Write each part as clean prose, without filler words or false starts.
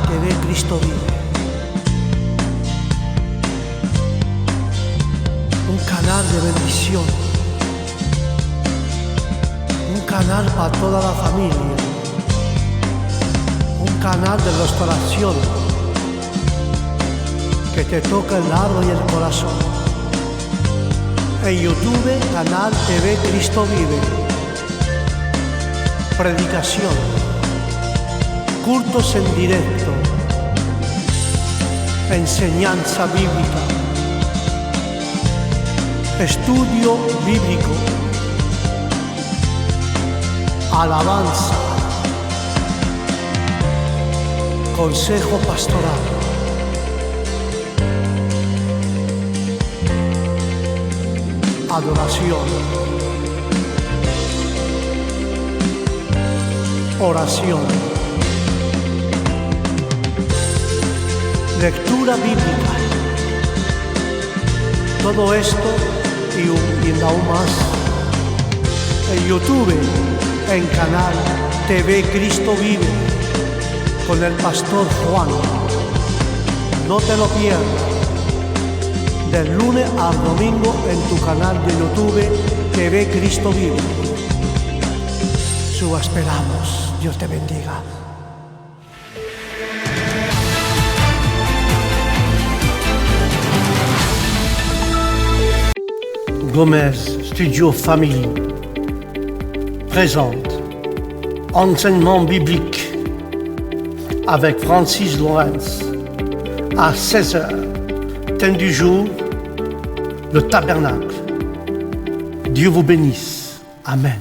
TV Cristo Vive. Un canal de bendición. Un canal para toda la familia. Un canal de restauración que te toca el alma y el corazón. En YouTube, canal TV Cristo Vive. Predicación, cultos en directo, enseñanza bíblica, estudio bíblico, alabanza, consejo pastoral. Adoración, oración, lectura bíblica. Todo esto y aún más en YouTube, en canal TV Cristo Vive, con el pastor Juan. No te lo pierdas. Del lunes al domingo en tu canal de YouTube TV Cristo Vive. Su esperamos. Dios te bendiga. Gomez Studio Family présente Enseignement biblique avec Francis Lawrence à 16h. Thème du jour, le tabernacle. Dieu vous bénisse. Amen.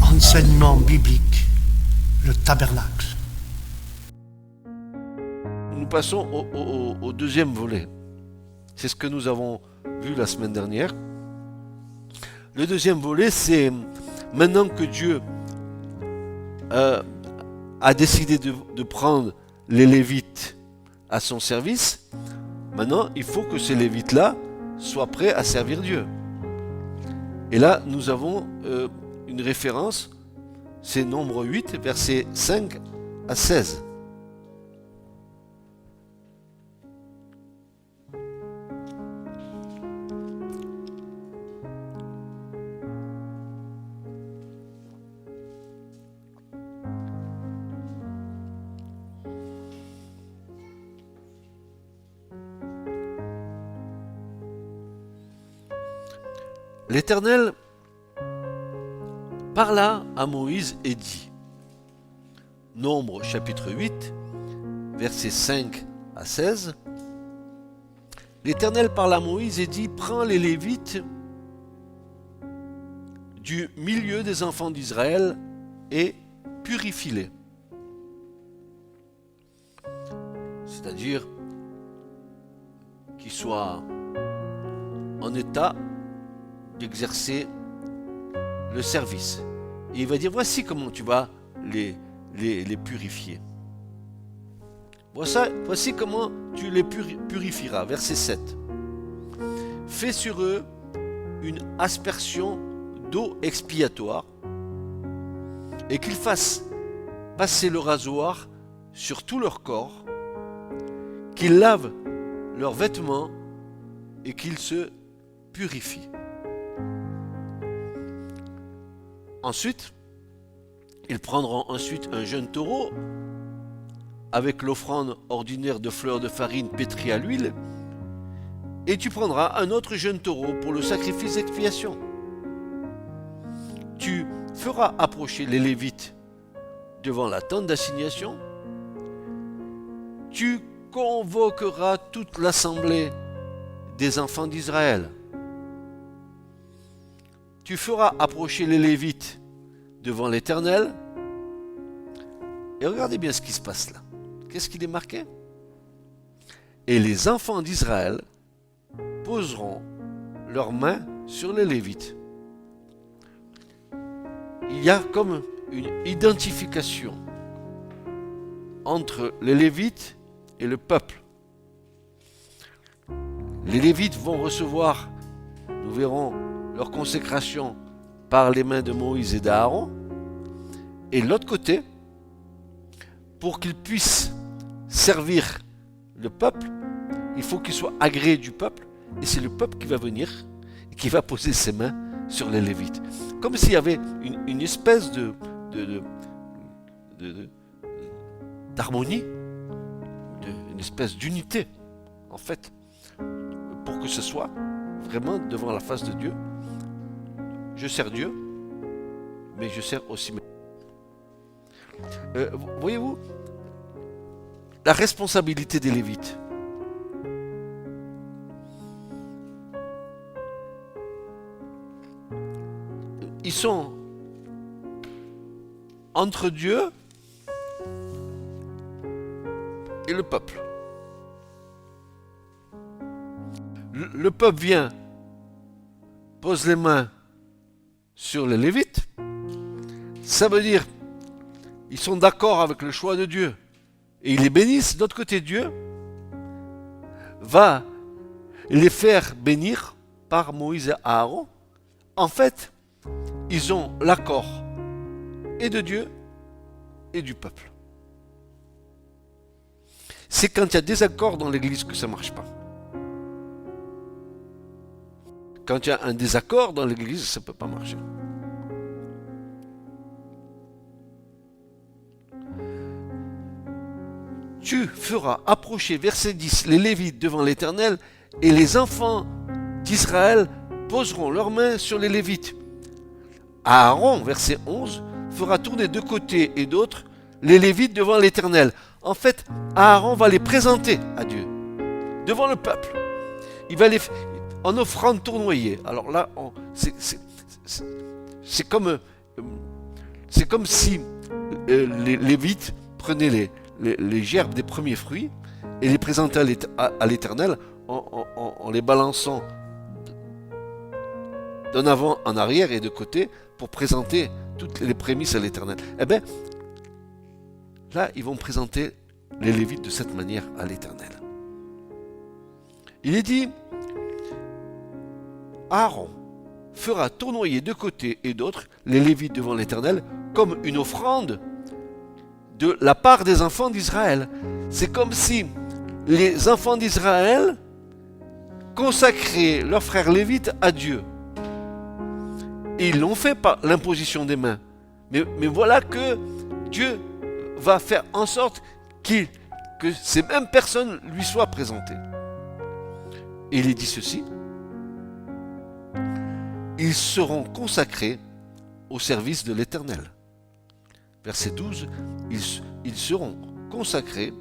Enseignement biblique, le tabernacle. Nous passons au deuxième volet. C'est ce que nous avons vu la semaine dernière. Le deuxième volet, c'est maintenant que Dieu a décidé de prendre les Lévites à son service, maintenant il faut que ces Lévites-là soient prêts à servir Dieu. Et là, nous avons une référence, c'est Nombre 8, versets 5 à 16. L'Éternel parla à Moïse et dit, Nombre chapitre 8, versets 5 à 16, l'Éternel parla à Moïse et dit, prends les Lévites du milieu des enfants d'Israël et purifie-les. C'est-à-dire qu'ils soient en état d'exercer le service. Et il va dire, voici comment tu vas les purifier. Voici comment tu les purifieras. Verset 7. Fais sur eux une aspersion d'eau expiatoire et qu'ils fassent passer le rasoir sur tout leur corps, qu'ils lavent leurs vêtements et qu'ils se purifient. Ensuite, ils prendront un jeune taureau avec l'offrande ordinaire de fleurs de farine pétrie à l'huile, et tu prendras un autre jeune taureau pour le sacrifice d'expiation. Tu feras approcher les Lévites devant la tente d'assignation. Tu convoqueras toute l'assemblée des enfants d'Israël. Tu feras approcher les Lévites devant l'Éternel. Et regardez bien ce qui se passe là. Qu'est-ce qu'il est marqué? Et les enfants d'Israël poseront leurs mains sur les Lévites. Il y a comme une identification entre les Lévites et le peuple. Les Lévites vont recevoir, nous verrons, leur consécration par les mains de Moïse et d'Aaron. Et de l'autre côté, pour qu'ils puissent servir le peuple, il faut qu'ils soient agréés du peuple. Et c'est le peuple qui va venir et qui va poser ses mains sur les Lévites. Comme s'il y avait une espèce d'harmonie, une espèce d'unité, en fait, pour que ce soit vraiment devant la face de Dieu. Je sers Dieu, mais je sers aussi mes... voyez-vous, la responsabilité des Lévites. Ils sont entre Dieu et le peuple. Le peuple vient, pose les mains sur les Lévites. Ça veut dire ils sont d'accord avec le choix de Dieu et ils les bénissent. D'autre côté, Dieu va les faire bénir par Moïse et Aaron. En fait, ils ont l'accord et de Dieu et du peuple. C'est quand il y a des accords dans l'église que ça ne marche pas. Quand il y a un désaccord dans l'église, ça ne peut pas marcher. Tu feras approcher, verset 10, les Lévites devant l'Éternel, et les enfants d'Israël poseront leurs mains sur les Lévites. Aaron, verset 11, fera tourner de côté et d'autre les Lévites devant l'Éternel. En fait, Aaron va les présenter à Dieu, devant le peuple. Il va les en offrande tournoyée. Alors là, c'est comme si les Lévites prenaient les gerbes des premiers fruits et les présentaient à l'Éternel en les balançant d'en avant, en arrière et de côté pour présenter toutes les prémices à l'Éternel. Eh bien, là, ils vont présenter les Lévites de cette manière à l'Éternel. Il est dit, Aaron fera tournoyer de côté et d'autre les Lévites devant l'Éternel comme une offrande de la part des enfants d'Israël. C'est comme si les enfants d'Israël consacraient leurs frères Lévites à Dieu. Et ils l'ont fait par l'imposition des mains. Mais voilà que Dieu va faire en sorte que ces mêmes personnes lui soient présentées. Et il est dit ceci, ils seront consacrés au service de l'Éternel. Verset 12, ils seront consacrés,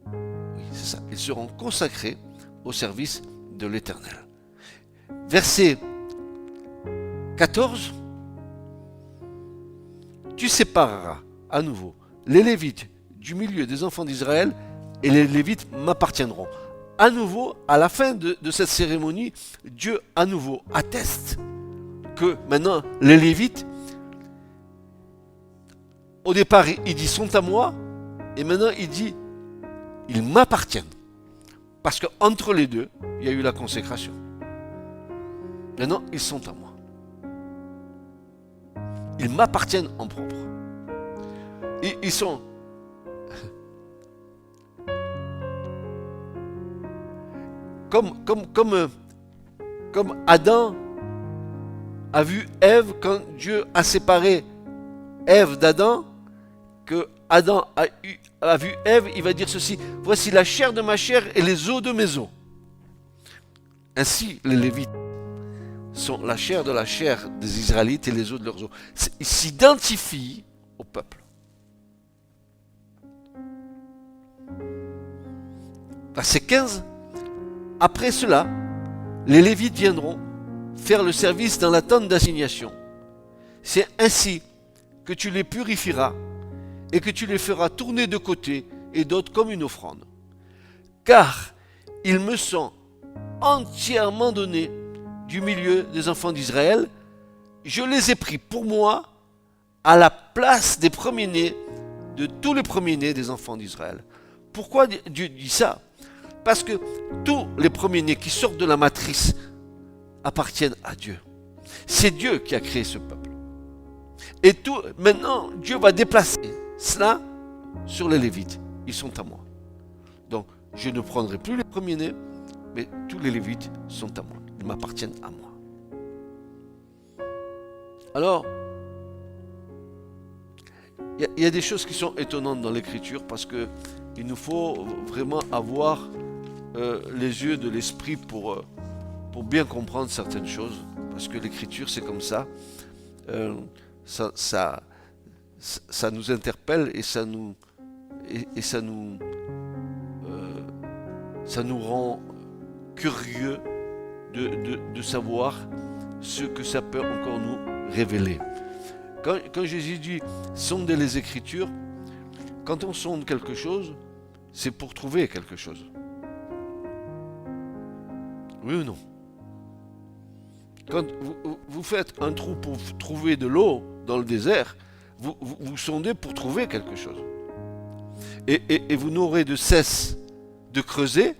oui, c'est ça, ils seront consacrés au service de l'Éternel. Verset 14, tu sépareras à nouveau les Lévites du milieu des enfants d'Israël et les Lévites m'appartiendront. À nouveau, à la fin de cette cérémonie, Dieu à nouveau atteste que maintenant les Lévites, au départ il dit sont à moi, Et maintenant, il dit, ils m'appartiennent. Parce qu'entre les deux, il y a eu la consécration. Maintenant, ils sont à moi. Ils m'appartiennent en propre. Ils sont... Comme Adam a vu Ève quand Dieu a séparé Ève d'Adam, que Adam a vu Ève, il va dire ceci: voici la chair de ma chair et les os de mes os. Ainsi, les Lévites sont la chair de la chair des Israélites et les os de leurs os. Ils s'identifient au peuple. Verset 15. Après cela, les Lévites viendront faire le service dans la tente d'assignation. C'est ainsi que tu les purifieras et que tu les feras tourner de côté et d'autre comme une offrande. Car ils me sont entièrement donnés du milieu des enfants d'Israël. Je les ai pris pour moi à la place des premiers-nés, de tous les premiers-nés des enfants d'Israël. Pourquoi Dieu dit ça? Parce que tous les premiers-nés qui sortent de la matrice appartiennent à Dieu. C'est Dieu qui a créé ce peuple. Et maintenant, Dieu va déplacer cela sur les Lévites. Ils sont à moi. Donc, je ne prendrai plus les premiers-nés, mais tous les Lévites sont à moi. Ils m'appartiennent à moi. Alors, il y a des choses qui sont étonnantes dans l'Écriture parce que il nous faut vraiment avoir les yeux de l'esprit pour bien comprendre certaines choses, parce que l'Écriture c'est comme ça. Ça nous interpelle et ça nous rend curieux de savoir ce que ça peut encore nous révéler. Quand Jésus dit sondez les Écritures, quand on sonde quelque chose, c'est pour trouver quelque chose. Oui ou non? Quand vous faites un trou pour trouver de l'eau dans le désert, vous sondez pour trouver quelque chose. Et vous n'aurez de cesse de creuser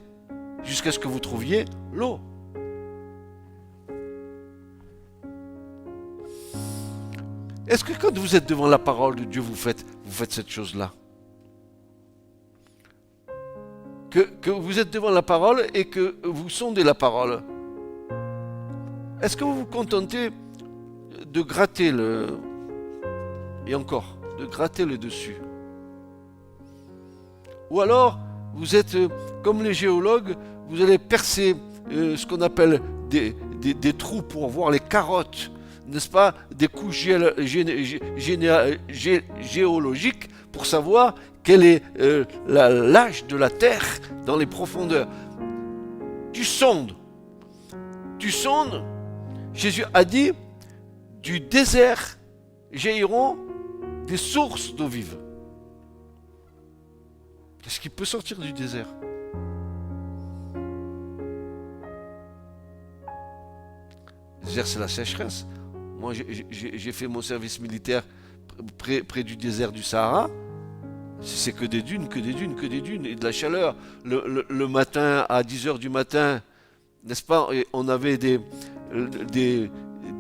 jusqu'à ce que vous trouviez l'eau. Est-ce que quand vous êtes devant la parole de Dieu, vous faites cette chose-là? Que vous êtes devant la parole et que vous sondez la parole. Est-ce que vous vous contentez de gratter de gratter le dessus? Ou alors, vous êtes comme les géologues, vous allez percer ce qu'on appelle des trous pour voir les carottes, n'est-ce pas, des couches géologiques pour savoir quel est l'âge de la terre dans les profondeurs. Tu sondes. Jésus a dit, du désert jailliront des sources d'eau vive. Qu'est-ce qui peut sortir du désert? Le désert, c'est la sécheresse. Moi, j'ai fait mon service militaire près du désert du Sahara. C'est que des dunes, et de la chaleur. Le matin, à 10h du matin, n'est-ce pas, on avait des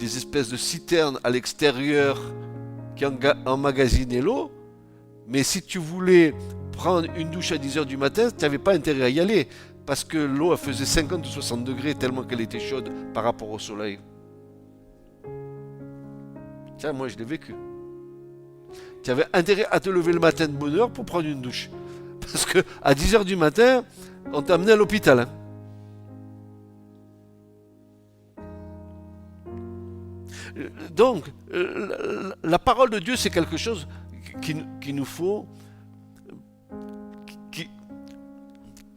espèces de citernes à l'extérieur qui emmagasinaient l'eau. Mais si tu voulais prendre une douche à 10h du matin, tu n'avais pas intérêt à y aller. Parce que l'eau elle faisait 50 ou 60 degrés tellement qu'elle était chaude par rapport au soleil. Tiens, moi je l'ai vécu. Tu avais intérêt à te lever le matin de bonne heure pour prendre une douche. Parce que à 10h du matin, on t'amenait à l'hôpital. Hein. Donc, la parole de Dieu, c'est quelque chose qu'il nous faut,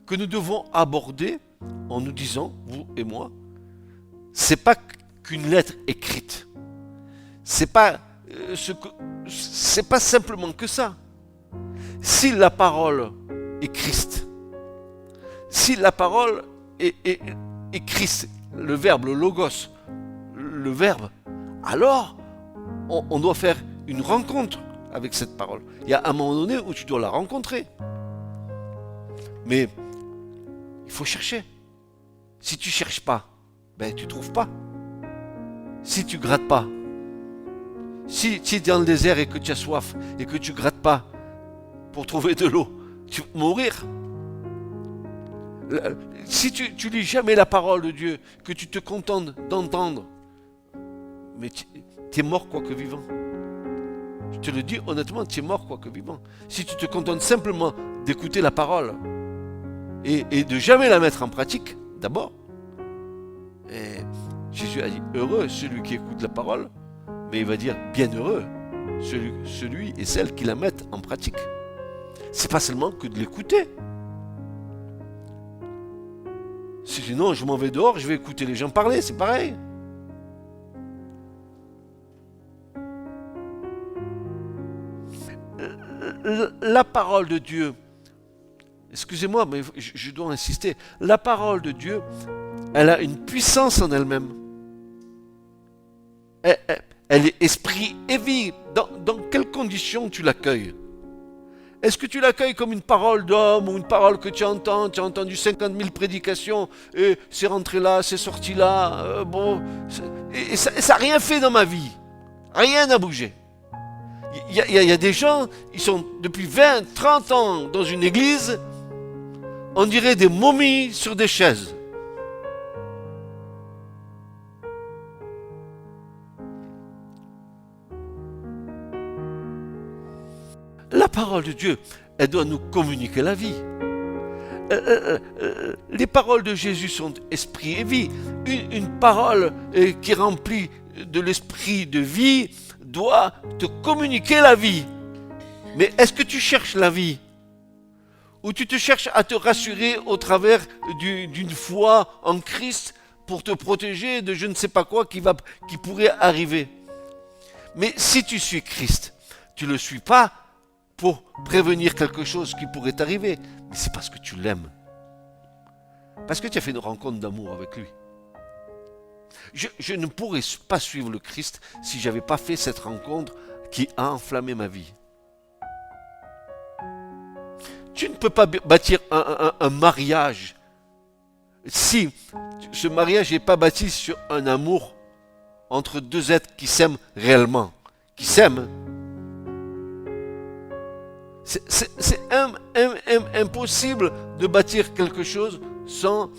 que nous devons aborder en nous disant, vous et moi, c'est pas qu'une lettre écrite. C'est pas simplement que ça. Si la parole est Christ, si la parole est Christ, le verbe, le logos, le verbe, alors on doit faire une rencontre avec cette parole. Il y a un moment donné où tu dois la rencontrer. Mais il faut chercher. Si tu ne cherches pas, ben tu ne trouves pas. Si tu ne grattes pas, si tu es dans le désert et que tu as soif et que tu ne grattes pas pour trouver de l'eau, tu vas mourir. Si tu lis jamais la parole de Dieu, que tu te contentes d'entendre, mais tu es mort quoique vivant. Je te le dis honnêtement, tu es mort quoique vivant. Si tu te contentes simplement d'écouter la parole et de jamais la mettre en pratique, d'abord, Jésus a dit, heureux celui qui écoute la parole, mais il va dire, bienheureux celui et celle qui la mettent en pratique. C'est pas seulement que de l'écouter. Sinon, je m'en vais dehors, je vais écouter les gens parler, c'est pareil. La parole de Dieu, excusez-moi, mais je dois insister, la parole de Dieu, elle a une puissance en elle-même. Elle est esprit et vie. Dans quelles conditions tu l'accueilles? Est-ce que tu l'accueilles comme une parole d'homme ou une parole que tu as entendu 50 000 prédications et c'est rentré là, c'est sorti là, et ça n'a rien fait dans ma vie. Rien n'a bougé. Il y a des gens, ils sont depuis 20, 30 ans dans une église, on dirait des momies sur des chaises. La parole de Dieu, elle doit nous communiquer la vie. Les paroles de Jésus sont esprit et vie. Une parole qui est remplie de l'esprit de vie doit te communiquer la vie. Mais est-ce que tu cherches la vie? Ou tu te cherches à te rassurer au travers d'une foi en Christ pour te protéger de je ne sais pas quoi qui pourrait arriver? Mais si tu suis Christ, tu ne le suis pas pour prévenir quelque chose qui pourrait t'arriver, mais c'est parce que tu l'aimes. Parce que tu as fait une rencontre d'amour avec lui. Je ne pourrais pas suivre le Christ si je n'avais pas fait cette rencontre qui a enflammé ma vie. Tu ne peux pas bâtir un mariage si ce mariage n'est pas bâti sur un amour entre deux êtres qui s'aiment réellement, qui s'aiment. C'est impossible de bâtir quelque chose sans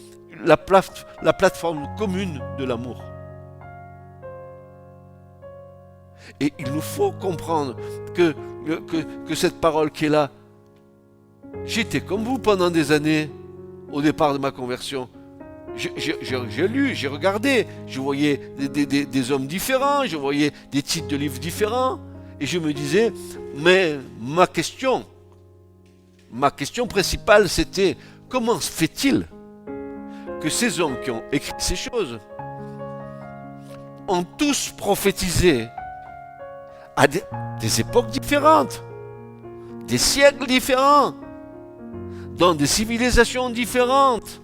la plateforme commune de l'amour. Et il nous faut comprendre que cette parole qui est là, j'étais comme vous pendant des années, au départ de ma conversion. J'ai lu, j'ai regardé, je voyais des hommes différents, je voyais des titres de livres différents, et je me disais, mais ma question principale, c'était comment se fait-il que ces hommes qui ont écrit ces choses ont tous prophétisé à des époques différentes, des siècles différents, dans des civilisations différentes,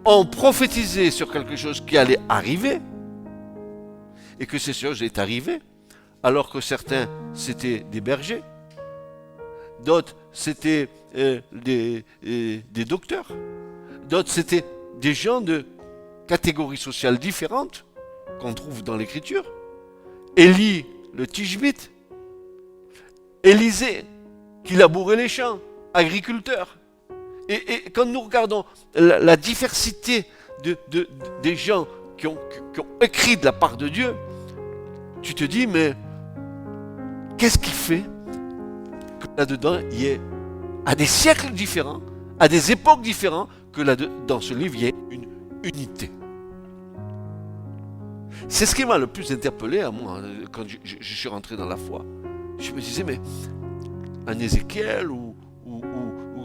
ont prophétisé sur quelque chose qui allait arriver, et que ces choses est arrivées, alors que certains c'était des bergers, d'autres c'était des docteurs, d'autres c'était des gens de catégories sociales différentes qu'on trouve dans l'écriture. Élie le Tishbite, Élisée qui labourait les champs, agriculteur. Et quand nous regardons la diversité des gens qui ont écrit de la part de Dieu, tu te dis, mais qu'est-ce qui fait que là-dedans, il y ait, à des siècles différents, à des époques différentes, que dans ce livre, il y ait une unité? C'est ce qui m'a le plus interpellé à moi, quand je suis rentré dans la foi. Je me disais, mais un Ézéchiel ou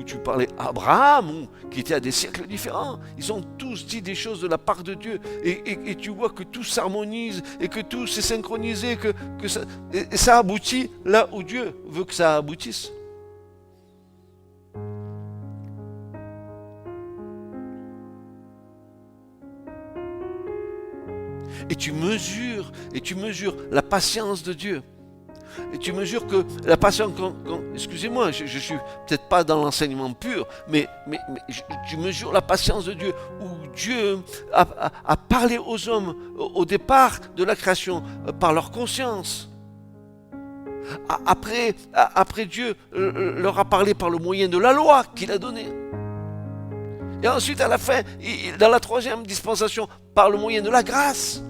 tu parlais Abraham, qui était à des siècles différents, ils ont tous dit des choses de la part de Dieu, et tu vois que tout s'harmonise, et que tout s'est synchronisé, que ça aboutit là où Dieu veut que ça aboutisse. Et tu mesures la patience de Dieu. Et tu mesures que la patience, excusez-moi, je ne suis peut-être pas dans l'enseignement pur, mais tu mesures la patience de Dieu, où Dieu a parlé aux hommes au départ de la création par leur conscience. Après Dieu leur a parlé par le moyen de la loi qu'il a donnée. Et ensuite, à la fin, dans la troisième dispensation, par le moyen de la grâce.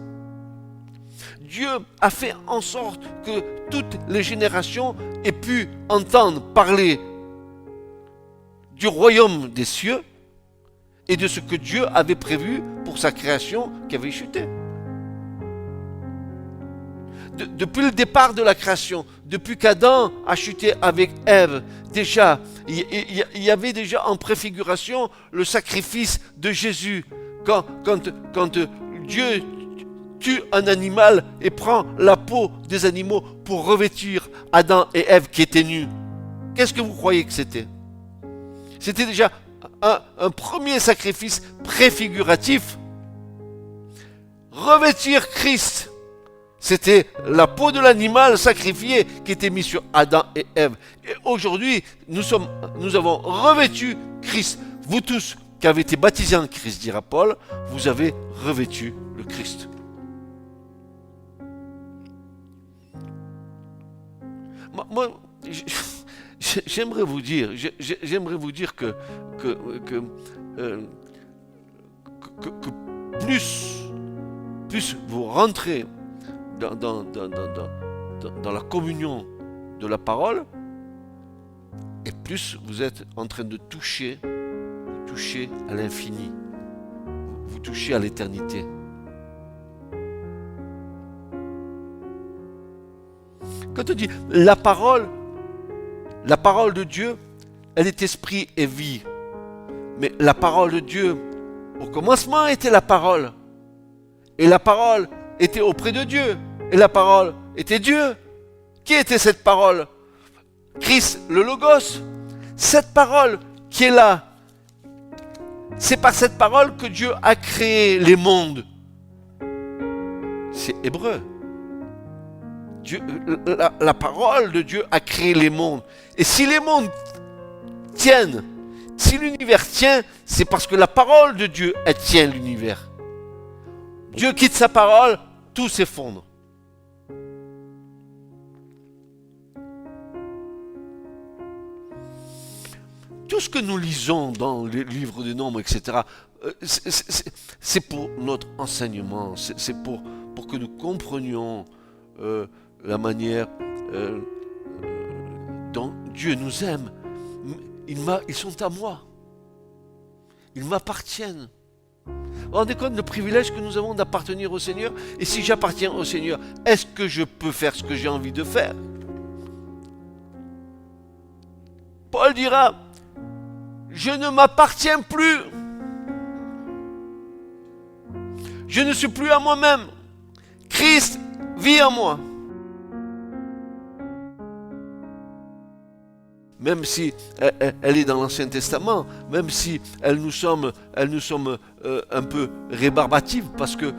Dieu a fait en sorte que toutes les générations aient pu entendre parler du royaume des cieux et de ce que Dieu avait prévu pour sa création qui avait chuté. Depuis le départ de la création, depuis qu'Adam a chuté avec Ève, déjà, il y avait déjà en préfiguration le sacrifice de Jésus. Quand Dieu tue un animal et prend la peau des animaux pour revêtir Adam et Ève qui étaient nus. Qu'est-ce que vous croyez que c'était? C'était déjà un premier sacrifice préfiguratif. Revêtir Christ, c'était la peau de l'animal sacrifié qui était mis sur Adam et Ève. Et aujourd'hui, nous avons revêtu Christ. Vous tous qui avez été baptisés en Christ, dira Paul, vous avez revêtu le Christ. Moi, j'aimerais vous dire que plus vous rentrez dans la communion de la parole, et plus vous êtes en train de toucher à l'infini, vous touchez à l'éternité. Quand on dit la parole de Dieu, elle est esprit et vie. Mais la parole de Dieu, au commencement était la parole. Et la parole était auprès de Dieu. Et la parole était Dieu. Qui était cette parole? Christ, le Logos. Cette parole qui est là, c'est par cette parole que Dieu a créé les mondes. C'est hébreu. La parole de Dieu a créé les mondes. Et si les mondes tiennent, si l'univers tient, c'est parce que la parole de Dieu, elle tient l'univers. Dieu quitte sa parole, tout s'effondre. Tout ce que nous lisons dans les livres des Nombres, etc., c'est pour notre enseignement, c'est pour que nous comprenions la manière dont Dieu nous aime. Ils sont à moi. Ils m'appartiennent. Vous vous rendez compte le privilège que nous avons d'appartenir au Seigneur? Et si j'appartiens au Seigneur, est-ce que je peux faire ce que j'ai envie de faire? Paul dira, je ne m'appartiens plus. Je ne suis plus à moi-même. Christ vit en moi. Même si elle est dans l'Ancien Testament, même si nous sommes un peu rébarbatives, parce que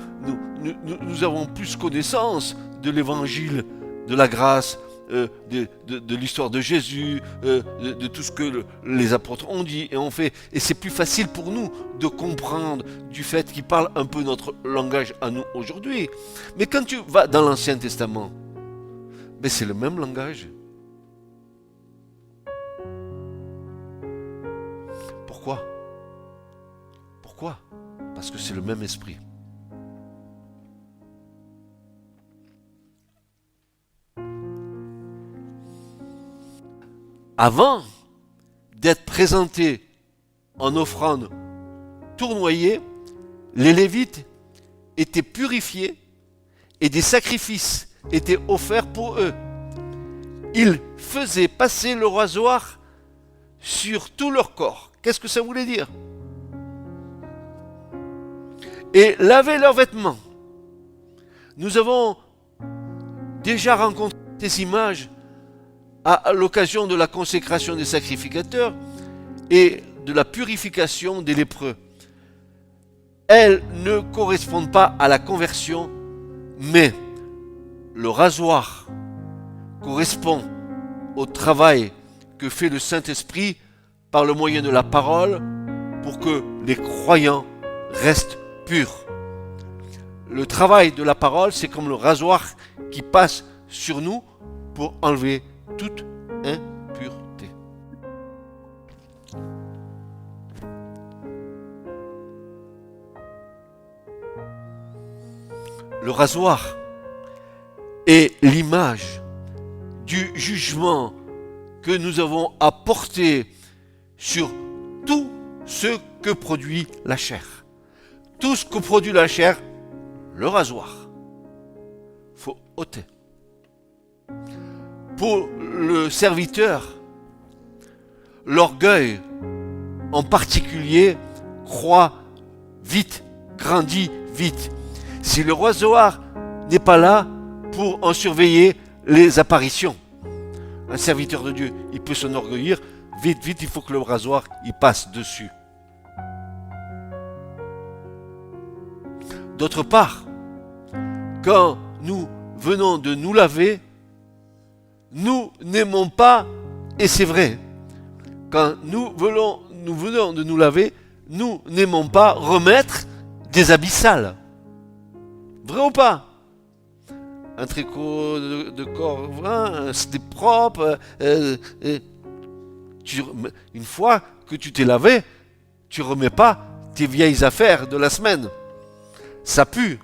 nous avons plus connaissance de l'évangile, de la grâce, de l'histoire de Jésus, de tout ce que les apôtres ont dit et ont fait. Et c'est plus facile pour nous de comprendre du fait qu'ils parlent un peu notre langage à nous aujourd'hui. Mais quand tu vas dans l'Ancien Testament, ben c'est le même langage. Pourquoi? Parce que c'est le même esprit. Avant d'être présentés en offrande tournoyée, les Lévites étaient purifiés et des sacrifices étaient offerts pour eux. Ils faisaient passer le rasoir sur tout leur corps. Qu'est-ce que ça voulait dire? Et lavaient leurs vêtements. Nous avons déjà rencontré ces images à l'occasion de la consécration des sacrificateurs et de la purification des lépreux. Elles ne correspondent pas à la conversion, mais le rasoir correspond au travail que fait le Saint-Esprit par le moyen de la parole pour que les croyants restent purs. Le travail de la parole, c'est comme le rasoir qui passe sur nous pour enlever toute impureté. Le rasoir est l'image du jugement que nous avons à porter sur tout ce que produit la chair. Tout ce que produit la chair, le rasoir. Faut ôter. Pour le serviteur, l'orgueil en particulier croît vite, grandit vite. Si le rasoir n'est pas là pour en surveiller les apparitions, un serviteur de Dieu, il peut s'enorgueillir, vite, il faut que le rasoir il passe dessus. D'autre part, quand nous venons de nous laver, nous n'aimons pas, et c'est vrai, quand nous venons de nous laver, nous n'aimons pas remettre des habits sales. Vrai ou pas? Un tricot de corps brun, c'était propre. Une fois que tu t'es lavé, tu remets pas tes vieilles affaires de la semaine. Ça pue,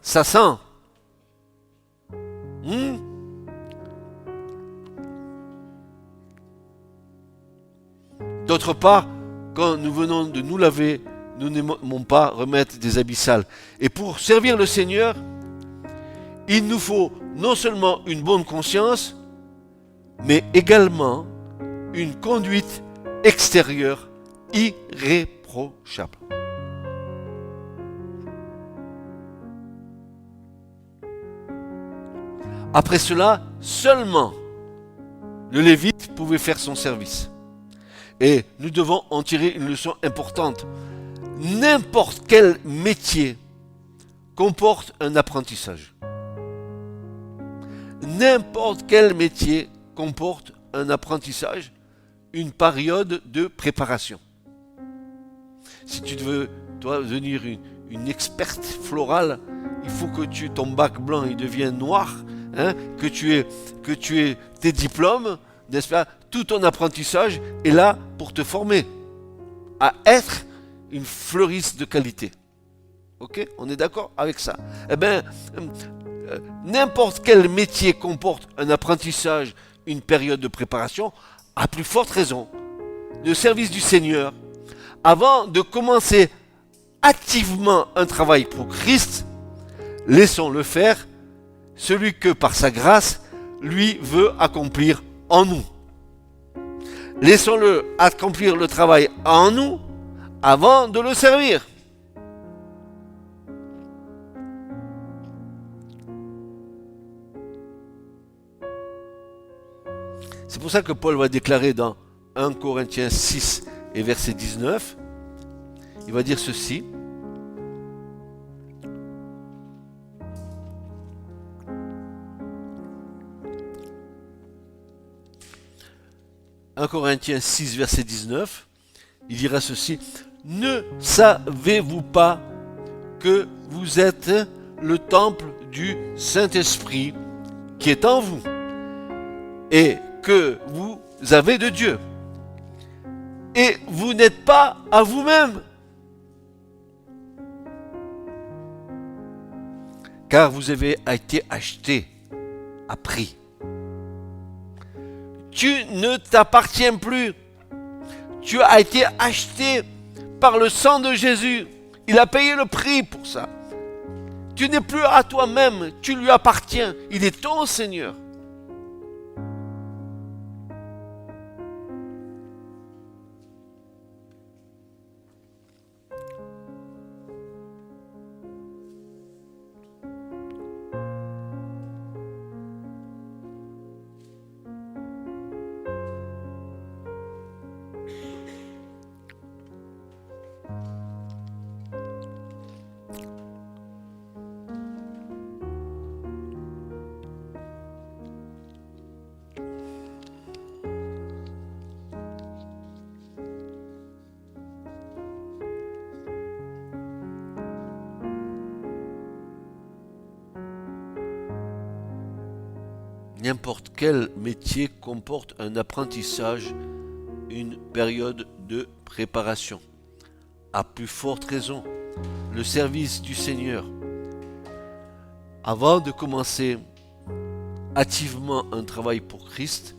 ça sent. D'autre part, quand nous venons de nous laver, nous n'aimons pas remettre des habits sales. Et pour servir le Seigneur, il nous faut non seulement une bonne conscience, mais également une conduite extérieure irréprochable. Après cela, seulement le Lévite pouvait faire son service. Et nous devons en tirer une leçon importante. N'importe quel métier comporte un apprentissage. N'importe quel métier comporte un apprentissage, une période de préparation. Si tu veux, toi, devenir une experte florale, il faut que ton bac blanc il devienne noir, que tu aies tes diplômes, n'est-ce pas? Tout ton apprentissage est là pour te former à être une fleuriste de qualité. Ok? On est d'accord avec ça? Eh bien, n'importe quel métier comporte un apprentissage, une période de préparation, à plus forte raison. Le service du Seigneur, avant de commencer activement un travail pour Christ, laissons-le faire celui que par sa grâce, lui veut accomplir en nous. Laissons-le accomplir le travail en nous avant de le servir. C'est pour ça que Paul va déclarer dans 1 Corinthiens 6 et verset 19, il va dire ceci. « 1 Corinthiens 6, verset 19, il dira ceci. « Ne savez-vous pas que vous êtes le temple du Saint-Esprit qui est en vous et que vous avez de Dieu. Et vous n'êtes pas à vous-même, car vous avez été acheté à prix. Tu ne t'appartiens plus. Tu as été acheté par le sang de Jésus. Il a payé le prix pour ça. Tu n'es plus à toi-même, tu lui appartiens. Il est ton Seigneur. n'importe quel métier comporte un apprentissage, une période de préparation. À plus forte raison, le service du Seigneur. Avant de commencer activement un travail pour Christ,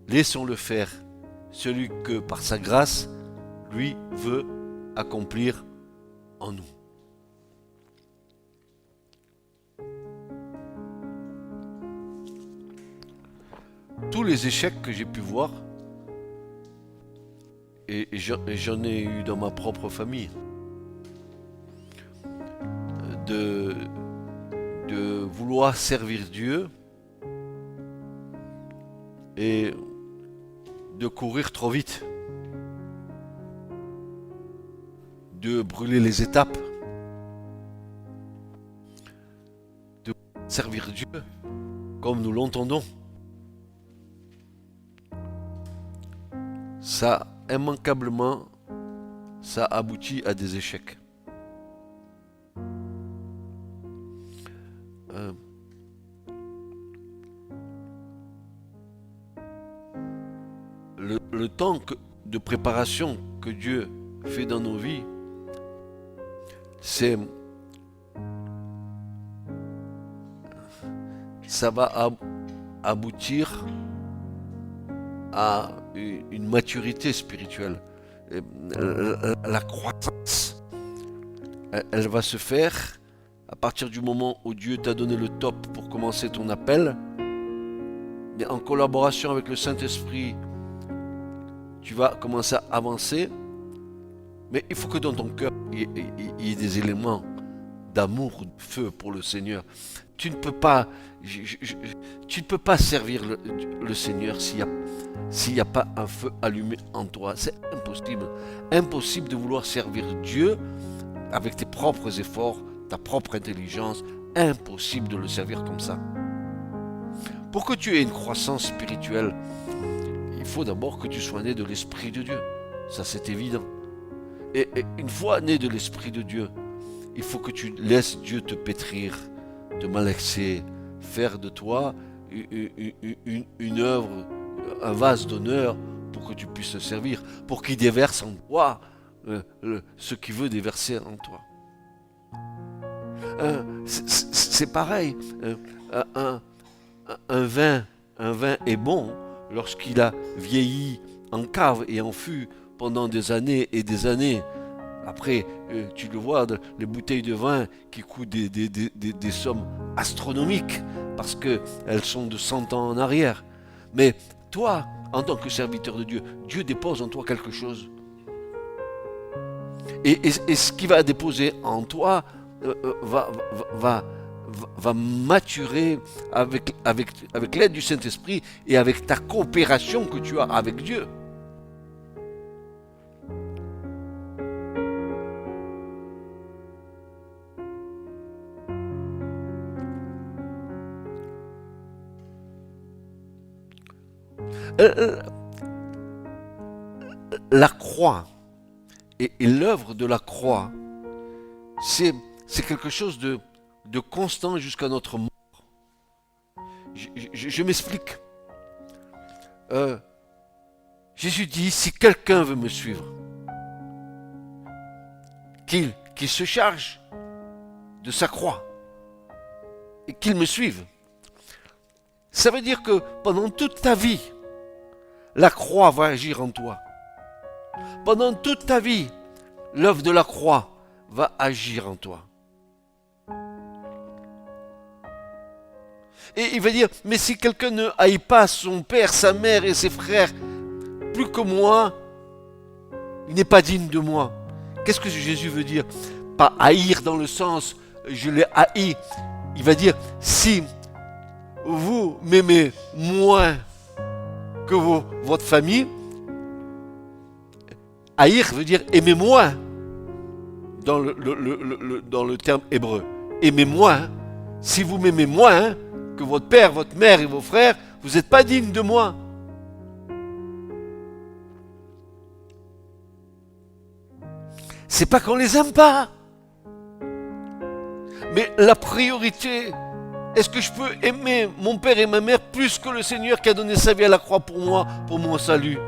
laissons-le faire celui que par sa grâce, lui veut accomplir en nous. Tous les échecs que j'ai pu voir, et j'en ai eu dans ma propre famille, de vouloir servir Dieu et de courir trop vite, de brûler les étapes, de servir Dieu comme nous l'entendons. Ça, immanquablement, ça aboutit à des échecs. Le temps de préparation que Dieu fait dans nos vies, ça va aboutir à une maturité spirituelle. La croissance, elle va se faire à partir du moment où Dieu t'a donné le top pour commencer ton appel. Mais en collaboration avec le Saint-Esprit, tu vas commencer à avancer. Mais il faut que dans ton cœur, il y ait des éléments d'amour, de feu pour le Seigneur. Tu ne peux pas, tu ne peux pas servir le Seigneur s'il n'y a pas un feu allumé en toi. C'est impossible. Impossible de vouloir servir Dieu avec tes propres efforts, ta propre intelligence. Impossible de le servir comme ça. Pour que tu aies une croissance spirituelle, il faut d'abord que tu sois né de l'Esprit de Dieu. Ça, c'est évident. Et une fois né de l'Esprit de Dieu, il faut que tu laisses Dieu te pétrir, te malaxer, faire de toi une œuvre, un vase d'honneur pour que tu puisses le servir, pour qu'il déverse en toi ce qu'il veut déverser en toi. C'est pareil, un vin est bon lorsqu'il a vieilli en cave et en fût pendant des années et des années. Après, tu le vois, les bouteilles de vin qui coûtent des sommes astronomiques parce qu'elles sont de 100 ans en arrière. Mais toi, en tant que serviteur de Dieu, Dieu dépose en toi quelque chose. Et ce qu'il va déposer en toi va maturer avec l'aide du Saint-Esprit et avec ta coopération que tu as avec Dieu. La croix et l'œuvre de la croix, c'est quelque chose de constant jusqu'à notre mort. Je m'explique. Jésus dit, si quelqu'un veut me suivre, qu'il se charge de sa croix et qu'il me suive. Ça veut dire que pendant toute ta vie, la croix va agir en toi. Pendant toute ta vie, l'œuvre de la croix va agir en toi. Et il va dire, mais si quelqu'un ne haït pas son père, sa mère et ses frères, plus que moi, il n'est pas digne de moi. Qu'est-ce que Jésus veut dire? Pas haïr dans le sens, je l'ai haï. Il va dire, si vous m'aimez moins que votre famille, haïr veut dire aimer moins dans le terme hébreu. Aimez moins. Si vous m'aimez moins que votre père, votre mère et vos frères, vous n'êtes pas digne de moi. C'est pas qu'on les aime pas. Mais la priorité Est-ce que je peux aimer mon père et ma mère plus que le Seigneur qui a donné sa vie à la croix pour moi, pour mon salut?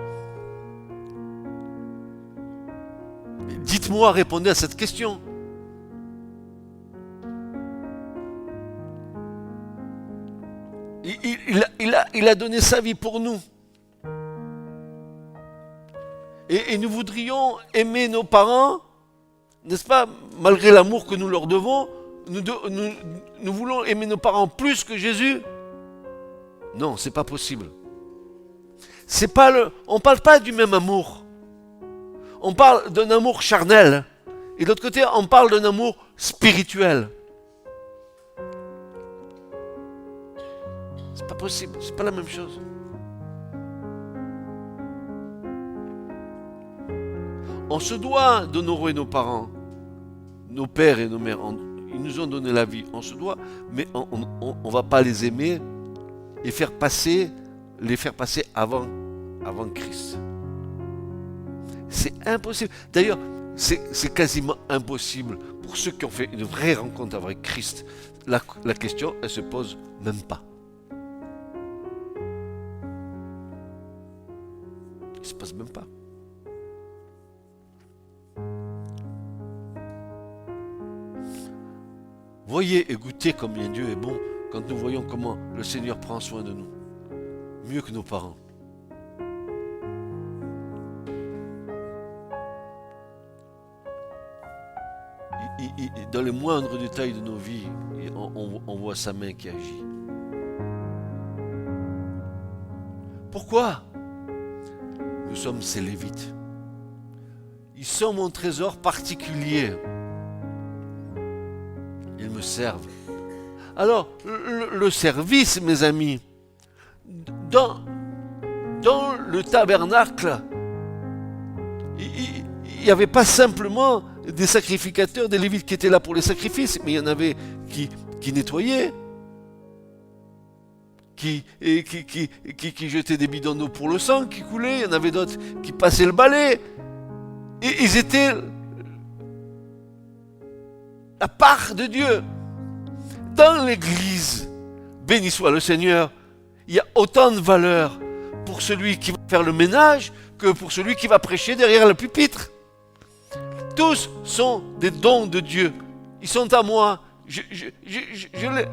Dites-moi, répondez à cette question. Il a donné sa vie pour nous. Et nous voudrions aimer nos parents, n'est-ce pas, malgré l'amour que nous leur devons, nous voulons aimer nos parents plus que Jésus? Non, c'est pas possible. On ne parle pas du même amour. On parle d'un amour charnel. Et de l'autre côté, on parle d'un amour spirituel. C'est pas possible, c'est pas la même chose. On se doit d'honorer nos parents, nos pères et nos mères. Ils nous ont donné la vie, on se doit, mais on ne va pas les aimer et les faire passer avant Christ. C'est impossible. D'ailleurs, c'est quasiment impossible pour ceux qui ont fait une vraie rencontre avec Christ. La question, elle se pose même pas. Elle se pose même pas. Voyez et goûtez combien Dieu est bon quand nous voyons comment le Seigneur prend soin de nous. Mieux que nos parents. Dans les moindres détails de nos vies, on voit sa main qui agit. Pourquoi? Nous sommes ces Lévites. Ils sont mon trésor particulier. Ils me servent. Alors, le service, mes amis, dans le tabernacle, il n'y avait pas simplement des sacrificateurs, des Lévites qui étaient là pour les sacrifices, mais il y en avait qui nettoyaient, qui jetaient des bidons d'eau pour le sang qui coulait, il y en avait d'autres qui passaient le balai. Et ils étaient la part de Dieu. Dans l'église, béni soit le Seigneur, il y a autant de valeur pour celui qui va faire le ménage que pour celui qui va prêcher derrière le pupitre. Tous sont des dons de Dieu. Ils sont à moi. Je les...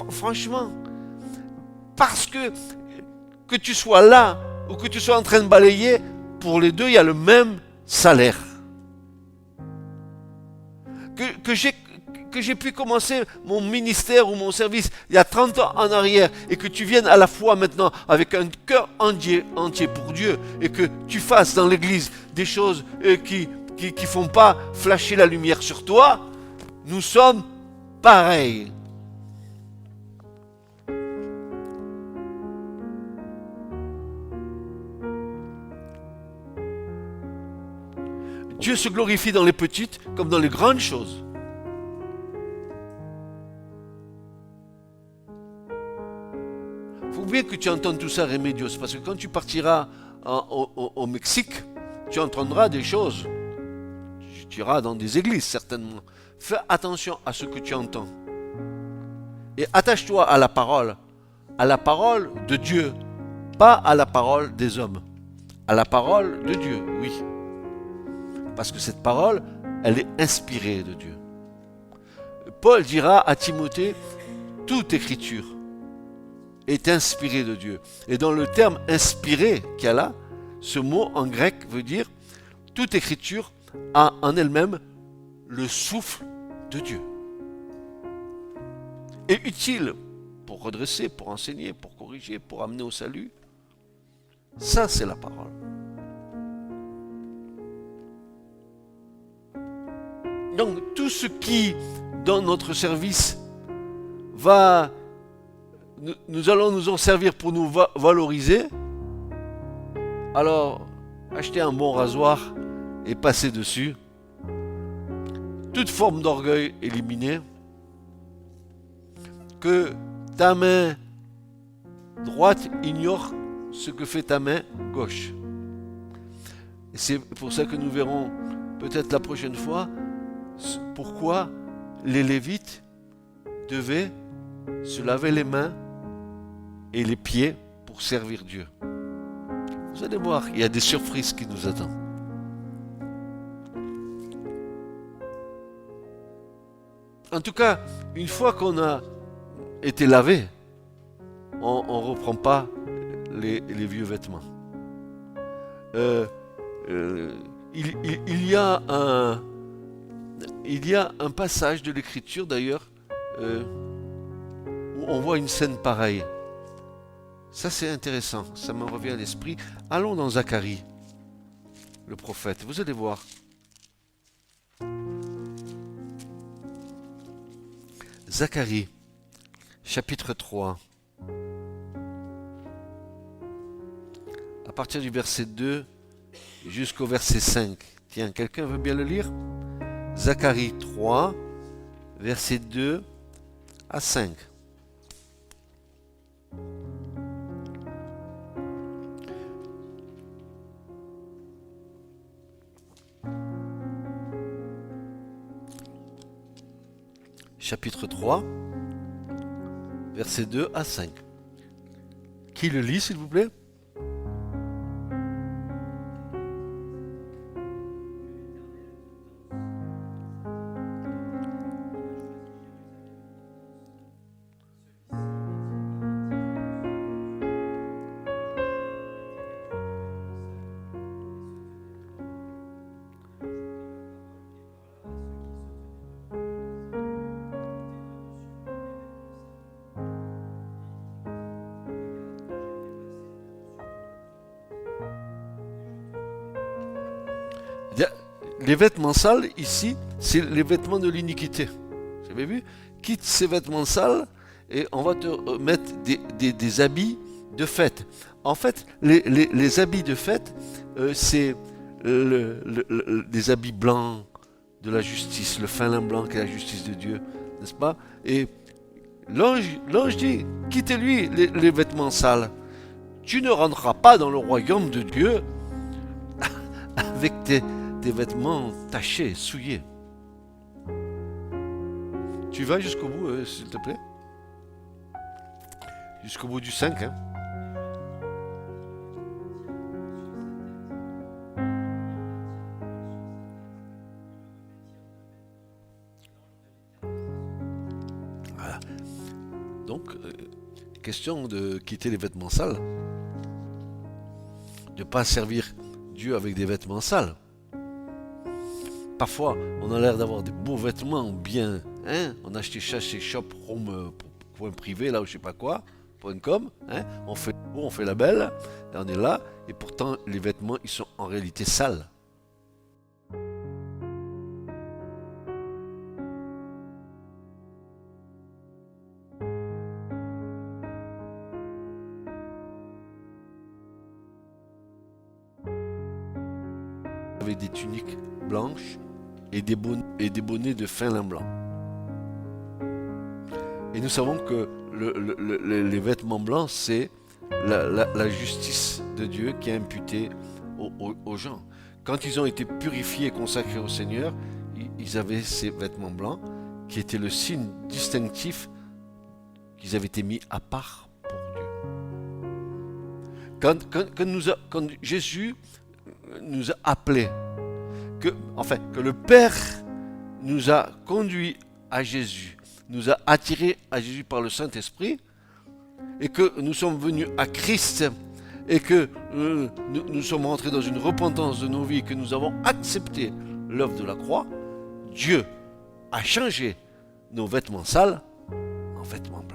franchement, parce que tu sois là ou que tu sois en train de balayer, pour les deux, il y a le même salaire. Que j'ai pu commencer mon ministère ou mon service il y a 30 ans en arrière et que tu viennes à la foi maintenant avec un cœur entier pour Dieu et que tu fasses dans l'église des choses qui font pas flasher la lumière sur toi, nous sommes pareils. Dieu se glorifie dans les petites comme dans les grandes choses. Il faut bien que tu entendes tout ça, Remedios, parce que quand tu partiras au Mexique, tu entendras des choses. Tu iras dans des églises, certainement. Fais attention à ce que tu entends. Et attache-toi à la parole de Dieu, pas à la parole des hommes. À la parole de Dieu, oui. Parce que cette parole, elle est inspirée de Dieu. Paul dira à Timothée, toute écriture est inspirée de Dieu. Et dans le terme inspiré qu'il y a là, ce mot en grec veut dire toute écriture a en elle-même le souffle de Dieu. Et utile pour redresser, pour enseigner, pour corriger, pour amener au salut. Ça, c'est la parole. Donc, tout ce qui, dans notre service, nous allons nous en servir pour nous valoriser, alors, achetez un bon rasoir et passez dessus. Toute forme d'orgueil éliminée. Que ta main droite ignore ce que fait ta main gauche. Et c'est pour ça que nous verrons peut-être la prochaine fois pourquoi les Lévites devaient se laver les mains et les pieds pour servir Dieu. Vous allez voir, il y a des surprises qui nous attendent. En tout cas, une fois qu'on a été lavé, on ne reprend pas les vieux vêtements. Il y a un passage de l'Écriture d'ailleurs où on voit une scène pareille. Ça c'est intéressant, ça me revient à l'esprit. Allons dans Zacharie, le prophète, vous allez voir. Zacharie, chapitre 3. À partir du verset 2 jusqu'au verset 5. Tiens, quelqu'un veut bien le lire? Zacharie 3, verset 2 à 5. Chapitre 3, verset 2 à 5. Qui le lit, s'il vous plaît? Les vêtements sales, ici, c'est les vêtements de l'iniquité. Vous avez vu? Quitte ces vêtements sales et on va te mettre des habits de fête. En fait, les habits de fête, c'est des habits blancs de la justice, le fin lin blanc qui est la justice de Dieu, n'est-ce pas? Et l'ange dit, quittez-lui les vêtements sales. Tu ne rentreras pas dans le royaume de Dieu avec tes vêtements tachés, souillés. Tu vas jusqu'au bout, s'il te plaît? Jusqu'au bout du 5, hein? Voilà. Donc, question de quitter les vêtements sales. De ne pas servir Dieu avec des vêtements sales. Parfois, on a l'air d'avoir des beaux vêtements bien, hein? On a acheté ça chez shop.privé, là ou je sais pas quoi, .com, hein? On fait la belle, et on est là, et pourtant les vêtements, ils sont en réalité sales. Avec des tuniques blanches et des bonnets de fin lin blanc. Et nous savons que les vêtements blancs, c'est la justice de Dieu qui est imputée aux gens. Quand ils ont été purifiés et consacrés au Seigneur, ils avaient ces vêtements blancs qui étaient le signe distinctif qu'ils avaient été mis à part pour Dieu. Quand Jésus nous a appelés, que le Père nous a conduits à Jésus, nous a attirés à Jésus par le Saint-Esprit, et que nous sommes venus à Christ, et que nous sommes rentrés dans une repentance de nos vies, que nous avons accepté l'œuvre de la croix, Dieu a changé nos vêtements sales en vêtements blancs.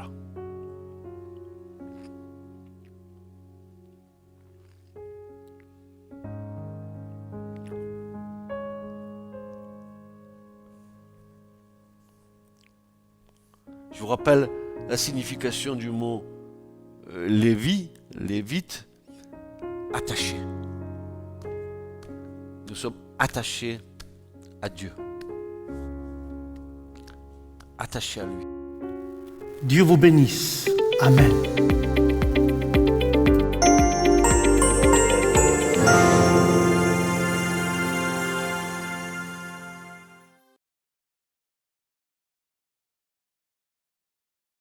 Je vous rappelle la signification du mot lévite, attaché. Nous sommes attachés à Dieu. Attachés à lui. Dieu vous bénisse. Amen.